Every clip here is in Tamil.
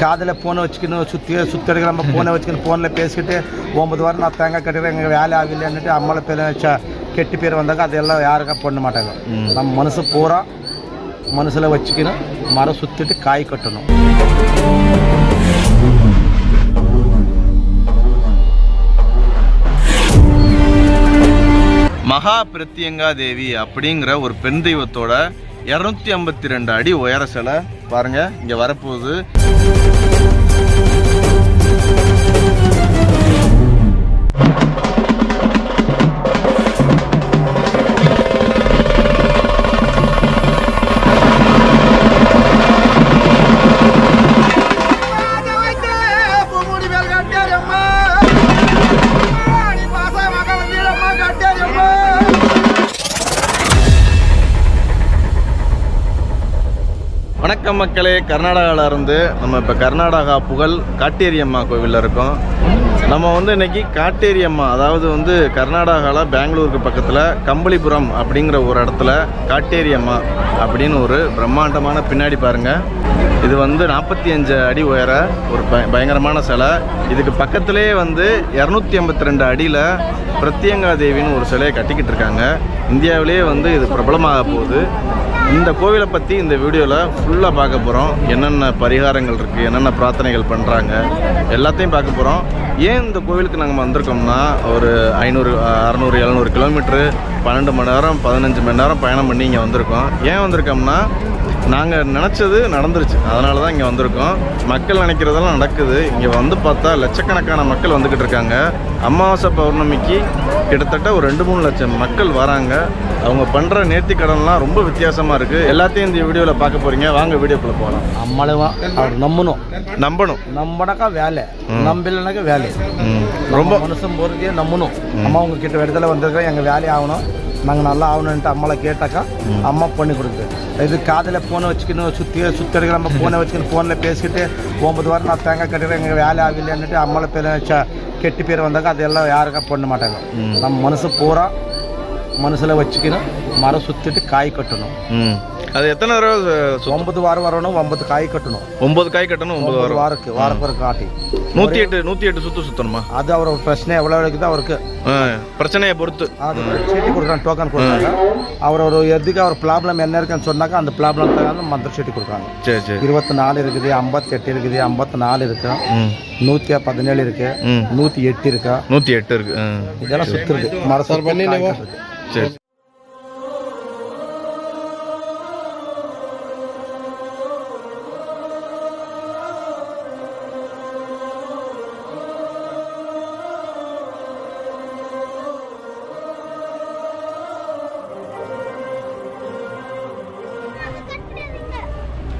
காதில் ஃபோனை வச்சுக்கணும், சுற்றி ஃபோனை வச்சுக்கணும், ஃபோனில் பேசிக்கிட்டு 9 வாரம் நான் தேங்காய் கட்டுறேன், எங்கள் வேலை ஆகலைன்னுட்டு அம்மாவை பேர் கெட்டு பேர் வந்தாங்க. அதெல்லாம் யாருக்கா பண்ண மாட்டாங்க. நம்ம மனசு பூரா மனசில் வச்சுக்கணும், மரம் சுற்றிட்டு காய் கட்டணும். மகா பிரத்யங்கா தேவி அப்படிங்கிற ஒரு பெண் தெய்வத்தோட 252 அடி உயர சிலை பாருங்க இங்க வரப்போகுது. வணக்கம் மக்களே, கர்நாடகாவில் இருந்து நம்ம இப்போ கர்நாடகா புகழ் காட்டேரி அம்மா கோவிலில் இருக்கோம். நம்ம இன்னைக்கு காட்டேரி அம்மா, அதாவது கர்நாடகாவில் பெங்களூருக்கு பக்கத்தில் கம்பளிபுரம் அப்படிங்கிற ஒரு இடத்துல காட்டேரி அம்மா அப்படின்னு ஒரு பிரம்மாண்டமான பின்னாடி பாருங்கள். இது 45 அடி உயர ஒரு பயங்கரமான சிலை. இதுக்கு பக்கத்துலேயே 252 அடியில் பிரத்யங்கா தேவின்னு ஒரு சிலையை கட்டிக்கிட்டு இருக்காங்க. இந்தியாவிலேயே இது பிரபலமாக போகுது. இந்த கோவிலை பற்றி இந்த வீடியோவில் ஃபுல்லாக பார்க்க போகிறோம். என்னென்ன பரிகாரங்கள் இருக்குது, என்னென்ன பிரார்த்தனைகள் பண்ணுறாங்க, எல்லாத்தையும் பார்க்க போகிறோம். ஏன் இந்த கோவிலுக்கு நாங்கள் வந்திருக்கோம்னா, ஒரு 500, 600, 700 கிலோமீட்ரு 12 மணி நேரம் 15 மணி நேரம் பயணம் பண்ணி இங்கே வந்திருக்கோம். ஏன் வந்திருக்கோம்னா, நாங்கள் நினச்சது நடந்துருச்சு, அதனால தான் இங்கே வந்திருக்கோம். மக்கள் நினைக்கிறதெல்லாம் நடக்குது. இங்கே பார்த்தா லட்சக்கணக்கான மக்கள் வந்துக்கிட்டு இருக்காங்க. அமாவாசை பௌர்ணமிக்கு கிட்டத்தட்ட ஒரு 2-3 லட்சம் மக்கள் வராங்க. அவங்க பண்ணுற நேர்த்தி கடன்லாம் ரொம்ப வித்தியாசமாக இருக்குது. எல்லாத்தையும் இந்த வீடியோவில் பார்க்க போகிறீங்க. வாங்க வீடியோக்குள்ளே போகலாம். நம்மளவா அவர் நம்பனாக்கா வேலை, நம்பலைனாக்கா வேலை. ரொம்ப மனுஷன் போகிறதே நம்பணும். அம்மா உங்ககிட்ட இடத்துல வந்திருக்கோம், எங்கள் வேலையை ஆகணும், நாங்கள் நல்லா ஆகணுன்ட்டு அம்மாவை கேட்டாக்கா அம்மா பண்ணி கொடுக்குது. இது காதில் ஃபோனை வச்சுக்கணும், சுற்றி நம்ம ஃபோனை வச்சுக்கணும், ஃபோனில் பேசிக்கிட்டு 9 வாரம் நான் தேங்காய் கட்டுறேன், எங்கள் வேலை ஆகலைன்னுட்டு அம்மாவை பேர் கெட்டு பேர் வந்தாங்க. அதெல்லாம் யாருக்கா பண்ண மாட்டாங்க. நம்ம மனசு பூரா மனசில் வச்சுக்கணும், மரம் சுற்றிட்டு காய் கட்டணும். அது எத்தனை தடவை? 9 வாரம் வரணும், 9 காய் கட்டணும். 9 காய் கட்டணும். 9 வாரக்கு ஒரு காட்டி 108 சுத்தணுமா? அது அவர் பிரச்சனை எவ்வளோ இருக்குது அவருக்கு பிரச்சனையை பொறுத்து அது சீட்டி கொடுக்குறாங்க, டோக்கன் கொடுக்குறாங்க. அவர் ஒரு எதுக்கு அவர் ப்ராப்ளம் என்ன இருக்குன்னு சொன்னாக்கா அந்த ப்ராப்ளம் தகுந்த மந்திர சீட்டி கொடுக்குறாங்க. சரி சரி. 24 இருக்குது, 58 இருக்குது, 54 இருக்கு, 117 இருக்கு, 108 இருக்கா, 108 இருக்கு. இதெல்லாம் சுற்றுறது மரசார் பண்ணி. சரி.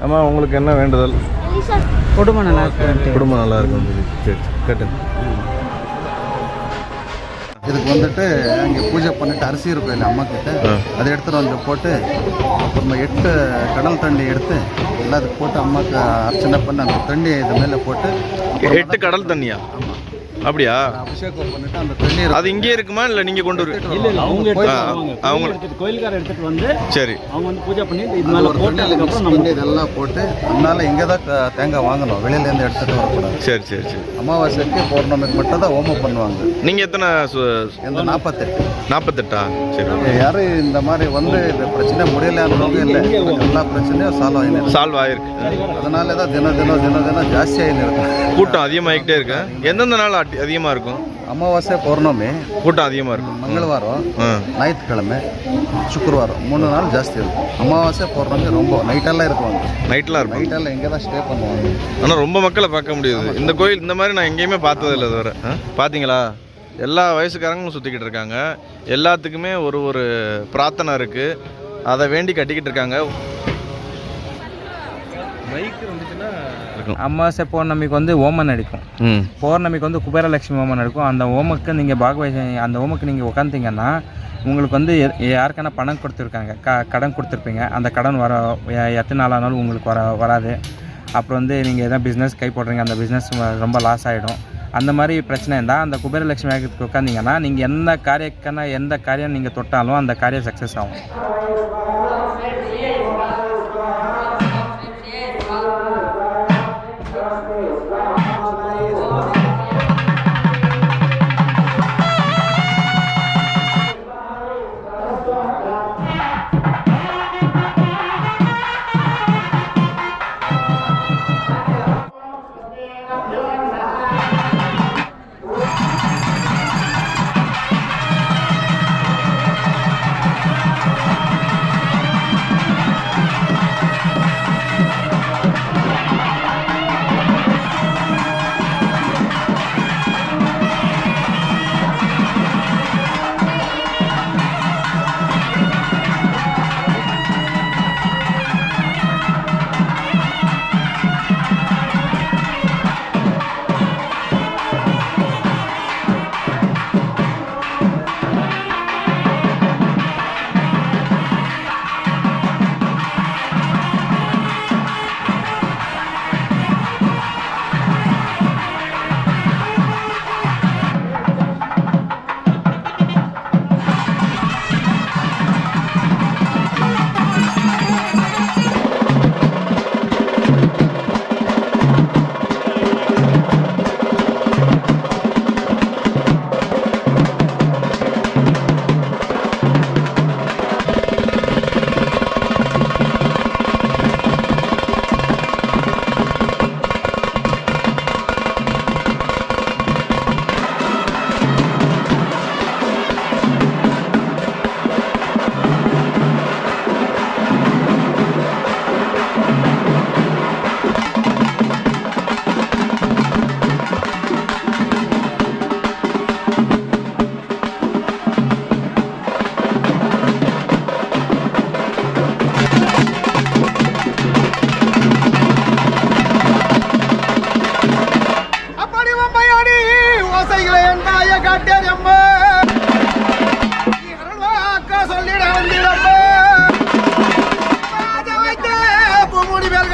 அம்மா, உங்களுக்கு என்ன வேண்டுதல்? குடும்பம் நல்லா இருக்கு. குடும்பம் நல்லா இருக்கும். சரி கட்டுங்க. இதுக்கு அங்கே பூஜை பண்ணிட்டு அரிசி இருக்கும் இல்லை அம்மா கிட்ட, அதை எடுத்துகிட்டு போட்டு அப்புறமா 8 கடல் தண்ணி எடுத்து எல்லாத்துக்கு போட்டு அம்மாவுக்கு அர்ச்சனை பண்ணி அந்த தண்ணி இது மேலே போட்டு 8 கடல் தண்ணியா? அப்படியா? அபிஷேகம் பண்ணிட்டு அந்த தண்ணி அது இங்கே இருக்குமா இல்லை நீங்கள் கொண்டு வருவீங்க? இல்லை, அவங்க கோயிலுக்கார எடுத்துகிட்டு வந்து சரி அவங்க பூஜை பண்ணி இது மேலே போட்டு அதுக்கப்புறம் நம்ம இதெல்லாம் போட்டு அதனால இங்கே தான் தேங்காய் வாங்கணும், வெளியிலேருந்து எடுத்துகிட்டு வரக்கூடாது. சரி சரி சரி. அமாவாசைக்கு பௌர்ணமிக்கு மட்டும் தான் ஹோமம் பண்ணுவாங்க. நீங்கள் எத்தனை? 48. சரி. யாரும் இந்த மாதிரி இந்த பிரச்சனை முடியலன்றவங்க இல்லை, எல்லா பிரச்சனையும் சால்வ் ஆகிருக்கு. அதனால தான் தினம் ஜாஸ்தி ஆகிருக்கு, கூட்டம் அதிகமாகிக்கிட்டே இருக்கு. எந்தெந்த நாள் அதிகமாக இருக்கும்? அமாவாசை பௌர்ணமி கூட்டம் அதிகமாக இருக்கும். மங்களவாரம், ஞாயிற்றுக்கிழமை, சுக்கரவாரம் 3 நாள் ஜாஸ்தி இருக்கும். அமாவாசை பௌர்ணமி ரொம்ப நைட்டெல்லாம் இருக்குவாங்க. நைட்டெல்லாம் இருக்கும். நைட்டெல்லாம் இங்கே தான் ஸ்டே பண்ணுவாங்க. ஆனால் ரொம்ப மக்களை பார்க்க முடியாது. இந்த கோயில் இந்த மாதிரி நான் எங்கேயுமே பார்த்ததில்லை இதுவரை. பார்த்தீங்களா? எல்லா வயசுக்காரங்களும் சுற்றிக்கிட்டு இருக்காங்க. எல்லாத்துக்குமே ஒரு பிரார்த்தனை இருக்குது, அதை வேண்டி கட்டிக்கிட்டு இருக்காங்க. அமாவாசை பௌர்ணமிக்கு ஓமம் நடிக்கும். பௌர்ணமிக்கு குபேரலட்சுமி ஓமம் நடக்கும். அந்த ஓமக்கு நீங்கள் அந்த ஓமக்கு நீங்கள் உட்காந்திங்கன்னா உங்களுக்கு யாருக்கான பணம் கொடுத்துருக்காங்க, கடன் கொடுத்துருப்பீங்க, அந்த கடன் எத்தனை நாள் ஆனாலும் உங்களுக்கு வராது. அப்புறம் நீங்கள் எதாவது பிஸ்னஸ் கை போடுறீங்க, அந்த பிஸ்னஸ் ரொம்ப லாஸ் ஆகிடும். அந்த மாதிரி பிரச்சனை இருந்தால் அந்த குபேரலட்சுமி ஆகிறதுக்கு உட்காந்திங்கன்னா நீங்கள் எந்த காரியம் நீங்கள் தொட்டாலும் அந்த காரியம் சக்ஸஸ் ஆகும்.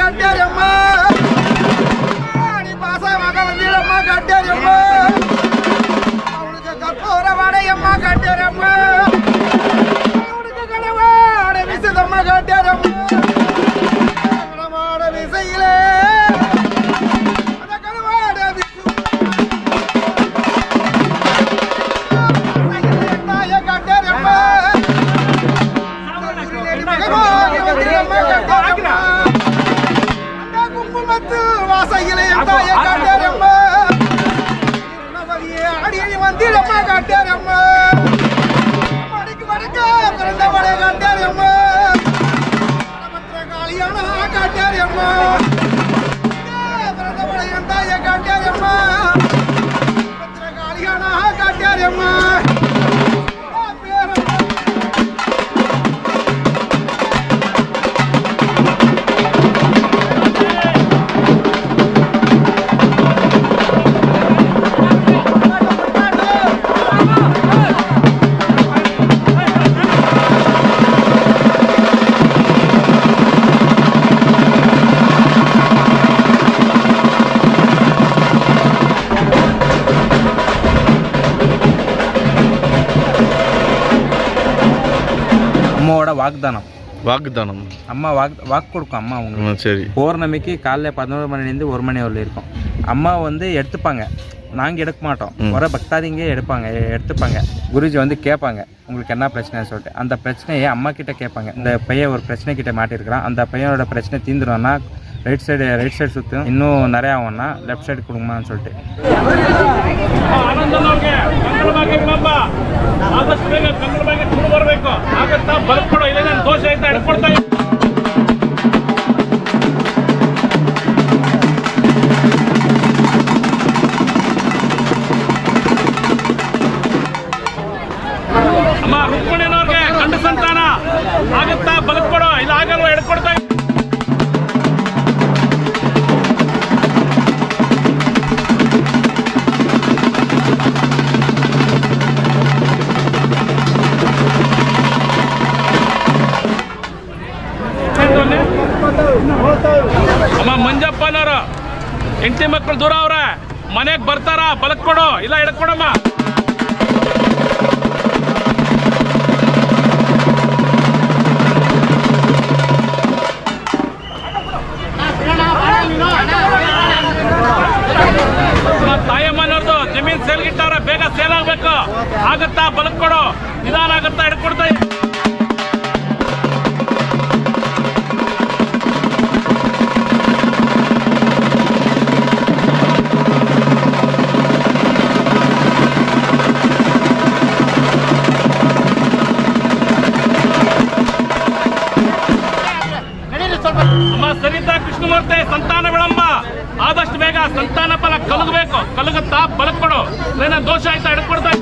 காட்டேரியம்மா நீ பாசமாக வந்திடம்மா காட்டேரியம்மா அவனுக்கு கற்பூர வாடையம்மா காட்டேரியம்மா அவனுக்கு கனவாட விசுதம்மா காட்டேரியம்மா கனவாட விசையிலே அந்த கனவாட விசு காட்டேரியம்மா குங்குமத்து வாசையிலே தாய காட்டேரியம்மா அடி வந்திடம்மா காட்டேரியம்மா மடிக்கு மடக்க பிறந்தவளை காட்டேரியம்மா காளியான காட்டேரியம்மா பிறந்தவளை தாய காட்டேரியம்மா காளியான காட்டேரியம்மா அம்மாவோட வாக்குதானம். அம்மா வாக்கு கொடுக்கும் அம்மா அவங்களுக்கு. சரி. பௌர்ணமிக்கு காலைல 11 மணிலேருந்து 1 மணி வரல இருக்கும். அம்மா வந்து எடுத்துப்பாங்க, நாங்கள் எடுக்க மாட்டோம். வர பக்தாதிங்க எடுத்துப்பாங்க. குருஜி வந்து கேட்பாங்க உங்களுக்கு என்ன பிரச்சனைன்னு சொல்லிட்டு. அந்த பிரச்சனையை அம்மா கிட்ட கேட்பாங்க. இந்த பையன் ஒரு பிரச்சனை கிட்ட மாட்டிருக்கிறான், அந்த பையனோட பிரச்சனை தீந்துரும்னா ரைட் சைடு சுற்றும், இன்னும் நிறையா ஆகும்னா லெஃப்ட் சைடு கொடுங்கம்மான்னு சொல்லிட்டு. ಅಮ್ಮ ರುಕ್ಮಿಣಿನವ್ರಿಗೆ ಗಂಡ ಸಂತಾನ ಆಗುತ್ತಾ ಬದುಕೊಡೋ ಇಲ್ಲ ಆಗಲ್ವ ಎಡ್ಕೊಡ್ತಾ ಅಮ್ಮ ಮಂಜಪ್ಪನವರು ಹೆಂಡತಿ ಮಕ್ಕಳು ದೂರ ಅವ್ರ ಮನೆಗೆ ಬರ್ತಾರ ಬಲಕ್ ಕೊಡೋ ಇಲ್ಲ ಎಡ್ಕೊಡಮ್ಮ. ತಾಯಮ್ಮನವ್ರದ್ದು ಜಮೀನ್ ಸೇಲ್ಗಿಟ್ಟಾರ, ಬೇಗ ಸೇಲ್ ಆಗ್ಬೇಕು. ಆಗತ್ತಾ ಬಲಕ್ ಕೊಡೋ, ನಿಧಾನ ಆಗತ್ತಾ ಎಡ್ಕೊಡ್ತಾ. ಅಮ್ಮ ಸರಿತಾ ಕೃಷ್ಣಮೂರ್ತಿ ಸಂತಾನ ವಿಳಂಬ, ಆದಷ್ಟು ಬೇಗ ಸಂತಾನ ಫಲ ಕಲಗಬೇಕು. ಕಲಗುತ್ತಾ ಬಲಕ್ ಕೊಡು, ಏನ ದೋಷ ಆಯ್ತಾ ಹಿಡ್ಕೊಡ್ತಾ.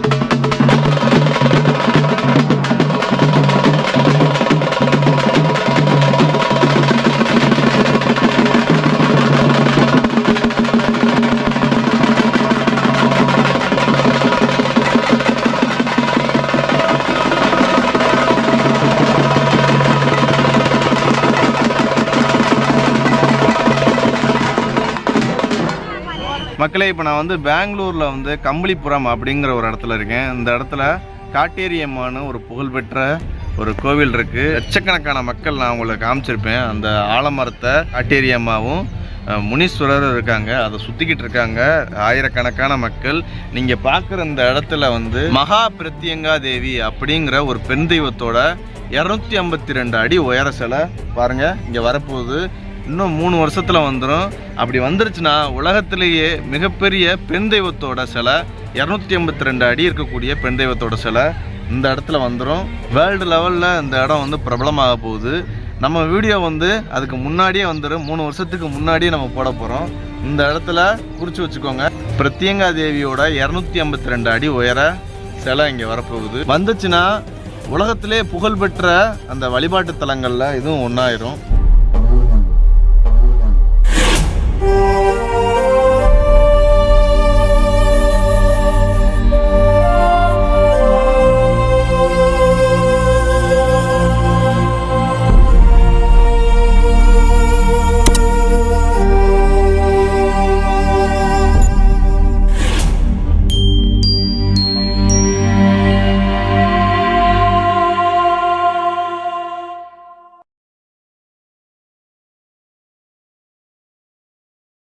மக்களே, இப்போ நான் வந்து பெங்களூரில் வந்து கம்பளிபுரம் அப்படிங்கிற ஒரு இடத்துல இருக்கேன். இந்த இடத்துல காட்டேரியம்மான்னு ஒரு புகழ்பெற்ற ஒரு கோவில் இருக்குது. லட்சக்கணக்கான மக்கள் நான் உங்களுக்கு காமிச்சிருப்பேன். அந்த ஆலமரத்தை காட்டேரியம்மாவும் முனீஸ்வரரும் இருக்காங்க, அதை சுற்றிக்கிட்டு இருக்காங்க ஆயிரக்கணக்கான மக்கள். நீங்கள் பார்க்குற இந்த இடத்துல வந்து மகா பிரத்யங்கா தேவி அப்படிங்கிற ஒரு பெண் தெய்வத்தோட 252 அடி உயர சிலை பாருங்கள் இங்கே வரப்போகுது. இன்னும் 3 வருஷத்தில் வந்துடும். அப்படி வந்துருச்சுன்னா உலகத்திலேயே மிகப்பெரிய பெண் தெய்வத்தோட சிலை, 282 அடி இருக்கக்கூடிய பெண் தெய்வத்தோட சிலை இந்த இடத்துல வந்துடும். வேர்ல்டு லெவலில் இந்த இடம் வந்து பிரபலமாக போகுது. நம்ம வீடியோ வந்து அதுக்கு முன்னாடியே வந்துடும். 3 வருஷத்துக்கு முன்னாடியே நம்ம போட போகிறோம். இந்த இடத்துல குறித்து வச்சுக்கோங்க, பிரத்யங்கா தேவியோட 252 அடி உயர சிலை இங்கே வரப்போகுது. வந்துச்சுன்னா உலகத்திலே புகழ்பெற்ற அந்த வழிபாட்டு தலங்களில் இதுவும் ஒன்றாயிரும்.